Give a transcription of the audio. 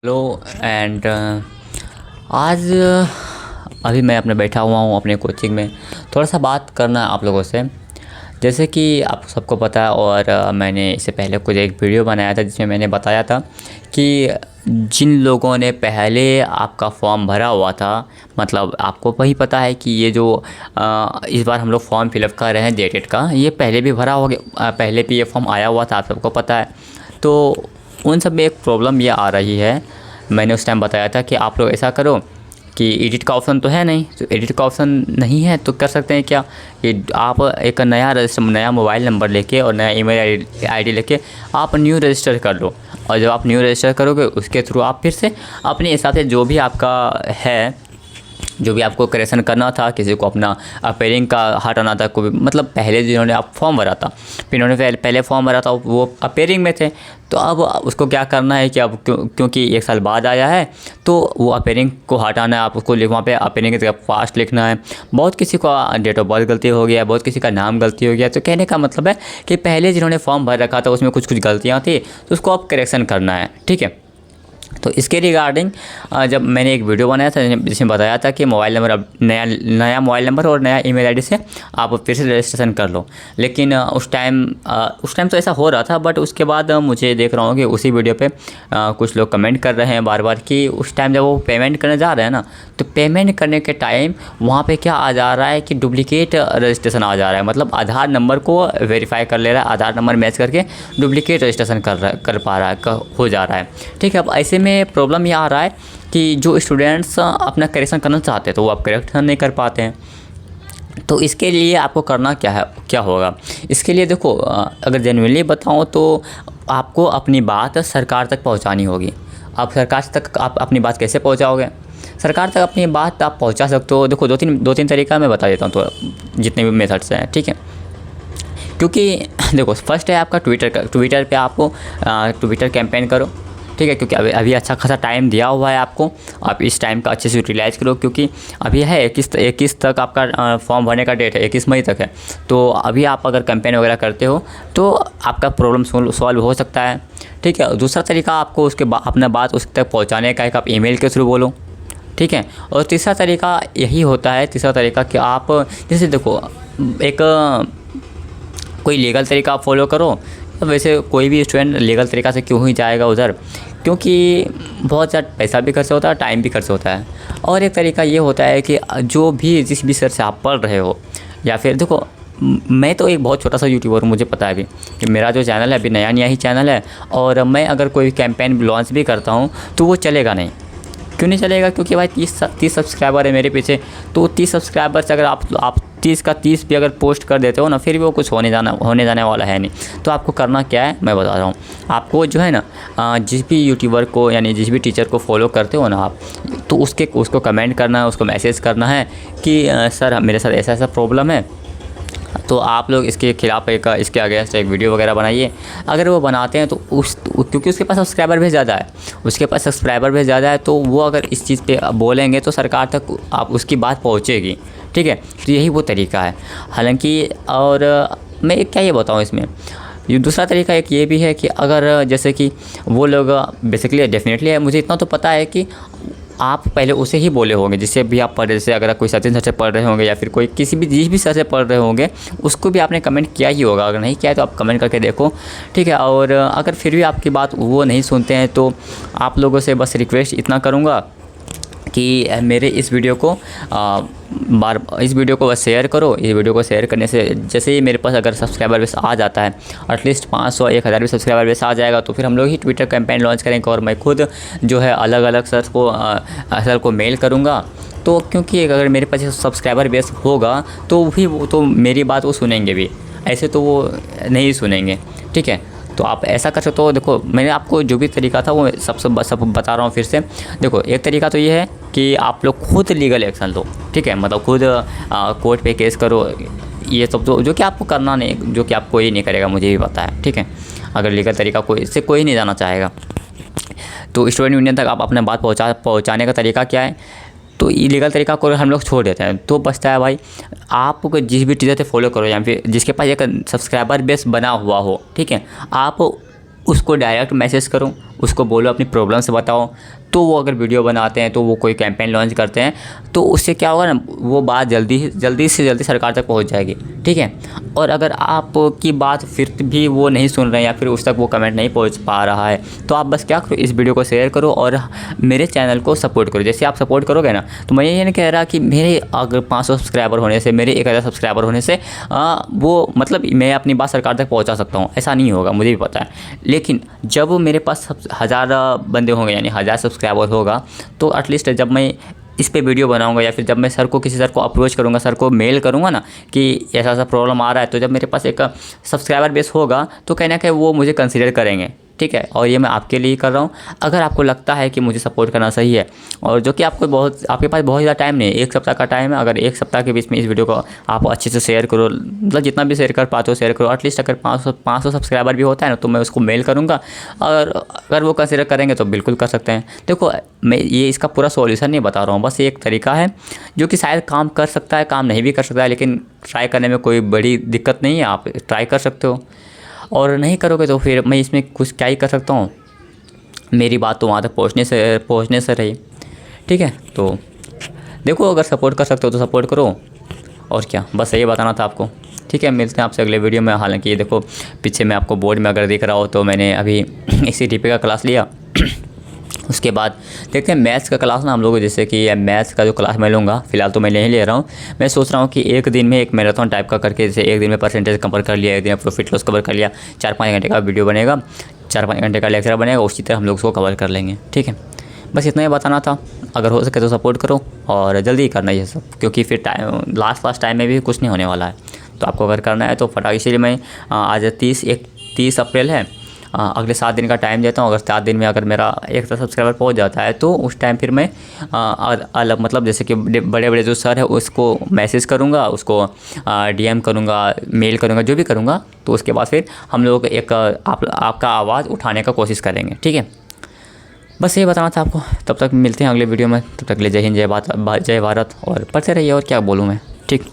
Hello and आज अभी मैं अपने बैठा हुआ हूँ अपने कोचिंग में। थोड़ा सा बात करना है आप लोगों से। जैसे कि आप सबको पता है और मैंने इससे पहले कुछ एक वीडियो बनाया था जिसमें मैंने बताया था कि जिन लोगों ने पहले आपका फॉर्म भरा हुआ था, मतलब आपको वही पता है कि ये जो इस बार हम लोग फॉर्म फिलअप कर रहे हैं जेटेट का, ये पहले भी भरा हो गया, पहले भी ये फॉर्म आया हुआ था, आप सबको पता है। तो उन सब में एक प्रॉब्लम ये आ रही है। मैंने उस टाइम बताया था कि आप लोग ऐसा करो कि एडिट का ऑप्शन तो है नहीं, तो एडिट का ऑप्शन नहीं है तो कर सकते हैं क्या कि आप एक नया मोबाइल नंबर लेके और नया ईमेल आईडी लेके आप न्यू रजिस्टर कर लो। और जब आप न्यू रजिस्टर करोगे उसके थ्रू आप फिर से अपने हिसाब से जो भी आपका है, जो भी आपको करेक्शन करना था, किसी को अपना अपेयरिंग का हटाना था, कोई मतलब पहले जिन्होंने आप फॉर्म भरा था, फिर इन्होंने पहले फॉर्म भरा था वो अपेयरिंग में थे, तो अब उसको क्या करना है कि अब क्योंकि एक साल बाद आया है तो वो अपेयरिंग को हटाना है। आप उसको वहाँ पे अपेयरिंग की जगह पास्ट लिखना है। बहुत किसी को डेट ऑफ बर्थ गलती हो गया है, बहुत किसी का नाम गलती हो गया। तो कहने का मतलब है कि पहले जिन्होंने फॉर्म भर रखा था उसमें कुछ गलतियाँ थी, तो उसको अब करेक्शन करना है, ठीक है। तो इसके रिगार्डिंग जब मैंने एक वीडियो बनाया था जिसमें बताया था कि मोबाइल नंबर अब नया मोबाइल नंबर और नया ईमेल आईडी से आप फिर से रजिस्ट्रेशन कर लो। लेकिन उस टाइम तो ऐसा हो रहा था, बट उसके बाद मुझे देख रहा हूँ कि उसी वीडियो पे कुछ लोग कमेंट कर रहे हैं बार बार कि उस टाइम जब वो पेमेंट करने जा रहे हैं ना, तो पेमेंट करने के टाइम वहाँ पर क्या आ जा रहा है कि डुप्लीकेट रजिस्ट्रेशन आ जा रहा है। मतलब आधार नंबर को वेरीफाई कर ले रहा है, आधार नंबर मैच करके डुप्लीकेट रजिस्ट्रेशन कर पा रहा है, हो जा रहा है, ठीक है। अब ऐसे में प्रॉब्लम ये आ रहा है कि जो स्टूडेंट्स अपना करेक्शन करना चाहते हैं तो वो आप करेक्शन नहीं कर पाते हैं। तो इसके लिए आपको करना क्या होगा। इसके लिए देखो, अगर जेन्युइनली बताऊं तो आपको अपनी बात सरकार तक पहुंचानी होगी। आप सरकार तक आप अपनी बात कैसे पहुंचाओगे? सरकार तक अपनी बात आप पहुंचा सकते हो। देखो, दो तीन तरीका मैं बता देता हूँ, तो जितने भी मेथड्स हैं, ठीक है। क्योंकि देखो, फर्स्ट है आपका ट्विटर पे आपको ट्विटर कैंपेन करो, ठीक है। क्योंकि अभी अच्छा खासा टाइम दिया हुआ है आपको, आप इस टाइम का अच्छे से यूटिलाइज़ करो। क्योंकि अभी है 21 तक आपका फॉर्म भरने का डेट है, 21 मई तक है। तो अभी आप अगर कैंपेन वगैरह करते हो तो आपका प्रॉब्लम सॉल्व हो सकता है, ठीक है। दूसरा तरीका आपको अपना बात उस तक पहुँचाने का एक आप ईमेल के थ्रू बोलो, ठीक है। और तीसरा तरीका यही होता है, तीसरा तरीका कि आप जैसे देखो, एक कोई लीगल तरीका आप फॉलो करो। तो वैसे कोई भी स्टूडेंट लीगल तरीक़ा से क्यों ही जाएगा उधर, क्योंकि बहुत ज़्यादा पैसा भी खर्च होता है, टाइम भी खर्च होता है। और एक तरीका ये होता है कि जिस भी सर से आप पढ़ रहे हो, या फिर देखो, मैं तो एक बहुत छोटा सा यूट्यूबर हूँ, मुझे पता है अभी कि मेरा जो चैनल है अभी नया ही चैनल है, और मैं अगर कोई कैंपेन लॉन्च भी करता हूँ तो वो चलेगा नहीं। क्यों नहीं चलेगा? क्योंकि भाई 30 सब्सक्राइबर है मेरे पीछे। तो 30 सब्सक्राइबर से अगर आप 30 का 30 भी अगर पोस्ट कर देते हो ना, फिर भी वो कुछ होने जाने वाला है नहीं। तो आपको करना क्या है मैं बता रहा हूँ। आपको जो है ना, जिस भी यूट्यूबर को यानी जिस भी टीचर को फॉलो करते हो ना आप, तो उसको कमेंट करना है, उसको मैसेज करना है कि सर मेरे साथ ऐसा प्रॉब्लम है, तो आप लोग इसके खिलाफ इसके अगेंस्ट एक वीडियो वगैरह बनाइए। अगर वो बनाते हैं तो क्योंकि उसके पास सब्सक्राइबर भी ज़्यादा है, तो वो अगर इस चीज़ पे बोलेंगे तो सरकार तक आप उसकी बात पहुंचेगी, ठीक है। तो यही वो तरीका है। हालांकि और मैं क्या ये बताऊँ इसमें, ये दूसरा तरीका एक ये भी है कि अगर जैसे कि वो लोग बेसिकली डेफिनेटली है, मुझे इतना तो पता है कि आप पहले उसे ही बोले होंगे जिससे भी आप पढ़ रहे, जैसे अगर कोई सचिन सर से पढ़ रहे होंगे या फिर कोई जिस भी सर से पढ़ रहे होंगे, उसको भी आपने कमेंट किया ही होगा। अगर नहीं किया है तो आप कमेंट करके देखो, ठीक है। और अगर फिर भी आपकी बात वो नहीं सुनते हैं तो आप लोगों से बस रिक्वेस्ट इतना करूँगा कि मेरे इस वीडियो को बस शेयर करो। इस वीडियो को शेयर करने से जैसे ही मेरे पास अगर सब्सक्राइबर बेस आ जाता है, एटलीस्ट 500 1000 भी सब्सक्राइबर बेस आ जाएगा, तो फिर हम लोग ही ट्विटर कैंपेन लॉन्च करेंगे और मैं खुद जो है अलग अलग सर को मेल करूँगा। तो क्योंकि अगर मेरे पास सब्सक्राइबर बेस होगा तो मेरी बात वो सुनेंगे भी, ऐसे तो वो नहीं सुनेंगे, ठीक है। तो आप ऐसा कर सकते हो। देखो, मैंने आपको जो भी तरीका था वो सब बता रहा हूँ फिर से। देखो, एक तरीका तो ये है कि आप लोग खुद लीगल एक्शन लो, ठीक है। मतलब खुद कोर्ट पे केस करो। ये सब जो कि आपको करना नहीं, जो कि आप कोई नहीं करेगा, मुझे भी पता है, ठीक है। अगर लीगल तरीका कोई नहीं जाना चाहेगा, तो स्टूडेंट यूनियन तक आप अपने बात पहुँचाने का तरीका क्या है? तो इलीगल तरीका को हम लोग छोड़ देते हैं, तो बचता है भाई आप जिस भी टीचर से फॉलो करो या फिर जिसके पास एक सब्सक्राइबर बेस बना हुआ हो, ठीक है, आप उसको डायरेक्ट मैसेज करो, उसको बोलो अपनी प्रॉब्लम से बताओ, तो वो अगर वीडियो बनाते हैं, तो वो कोई कैंपेन लॉन्च करते हैं, तो उससे क्या होगा ना, वो बात जल्दी से जल्दी सरकार तक पहुंच जाएगी, ठीक है। और अगर आपकी बात फिर भी वो नहीं सुन रहे हैं या फिर उस तक वो कमेंट नहीं पहुंच पा रहा है, तो आप बस क्या करो, इस वीडियो को शेयर करो और मेरे चैनल को सपोर्ट करो। जैसे आप सपोर्ट करोगे ना, तो मैं ये नहीं कह रहा कि मेरे अगर 500 सब्सक्राइबर होने से, मेरे 1000 सब्सक्राइबर होने से वो मतलब मैं अपनी बात सरकार तक पहुँचा सकता हूँ, ऐसा नहीं होगा, मुझे भी पता है। लेकिन जब मेरे पास 1000 बंदे होंगे, यानी 1000 सब्सक्राइबर होगा, तो एटलीस्ट जब मैं इस पे वीडियो बनाऊंगा या फिर जब मैं सर को किसी सर को अप्रोच करूंगा, सर को मेल करूंगा ना कि ऐसा ऐसा प्रॉब्लम आ रहा है, तो जब मेरे पास एक सब्सक्राइबर बेस होगा, तो कहीं ना कहीं वो मुझे कंसीडर करेंगे, ठीक है। और ये मैं आपके लिए कर रहा हूँ। अगर आपको लगता है कि मुझे सपोर्ट करना सही है, और जो कि आपके पास बहुत ज़्यादा टाइम नहीं है, 1 सप्ताह का टाइम है, अगर 1 सप्ताह के बीच में इस वीडियो को आप अच्छे से शेयर करो, मतलब जितना भी शेयर कर पाते हो शेयर करो। एटलीस्ट अगर 500 सब्सक्राइबर भी होता है ना, तो मैं उसको मेल करूँगा, और अगर वो कंसिडर करेंगे तो बिल्कुल कर सकते हैं। देखो, मैं ये इसका पूरा सॉल्यूशन नहीं बता रहा हूँ, बस ये एक तरीका है जो कि शायद काम कर सकता है, काम नहीं भी कर सकता है, लेकिन ट्राई करने में कोई बड़ी दिक्कत नहीं है, आप ट्राई कर सकते हो। और नहीं करोगे तो फिर मैं इसमें कुछ क्या ही कर सकता हूँ, मेरी बात तो वहाँ तक पहुँचने से रही, ठीक है। तो देखो, अगर सपोर्ट कर सकते हो तो सपोर्ट करो, और क्या, बस यही बताना था आपको, ठीक है। मिलते हैं आपसे अगले वीडियो में। हालांकि ये देखो पीछे में आपको बोर्ड में अगर दिख रहा हो, तो मैंने अभी CTP का क्लास लिया। उसके बाद देखते हैं मैथ्स का क्लास ना हम लोग, जैसे कि मैथ्स का जो क्लास मैं लूँगा, फिलहाल तो मैं नहीं ले रहा हूँ। मैं सोच रहा हूँ कि एक दिन में एक मैराथन टाइप का करके, जैसे एक दिन में परसेंटेज कवर कर लिया, एक दिन में प्रॉफिट लॉस कवर कर लिया, 4-5 घंटे का वीडियो बनेगा, 4-5 घंटे का लेक्चर बनेगा, उसी तरह हम लोग उसको कवर कर लेंगे, ठीक है। बस इतना ही बताना था। अगर हो सके तो सपोर्ट करो, और जल्दी करना ये सब, क्योंकि फिर टाइम लास्ट टाइम में भी कुछ नहीं होने वाला है। तो आपको अगर करना है तो फटाक, इसीलिए मैं आज 30 अप्रैल है, अगले 7 दिन का टाइम देता हूँ। अगर 7 दिन में अगर मेरा 1 सब्सक्राइबर पहुँच जाता है, तो उस टाइम फिर मैं अलग, मतलब जैसे कि बड़े बड़े जो सर है उसको मैसेज करूँगा, उसको DM करूँगा, मेल करूँगा, जो भी करूँगा, तो उसके बाद फिर हम लोग एक आपका आवाज़ उठाने का कोशिश करेंगे, ठीक है। बस ये बताना था आपको। तब तक मिलते हैं अगले वीडियो में, तब तक के लिए जय हिंद, जय भारत, और पढ़ते रहिए, और क्या बोलूँ मैं, ठीक।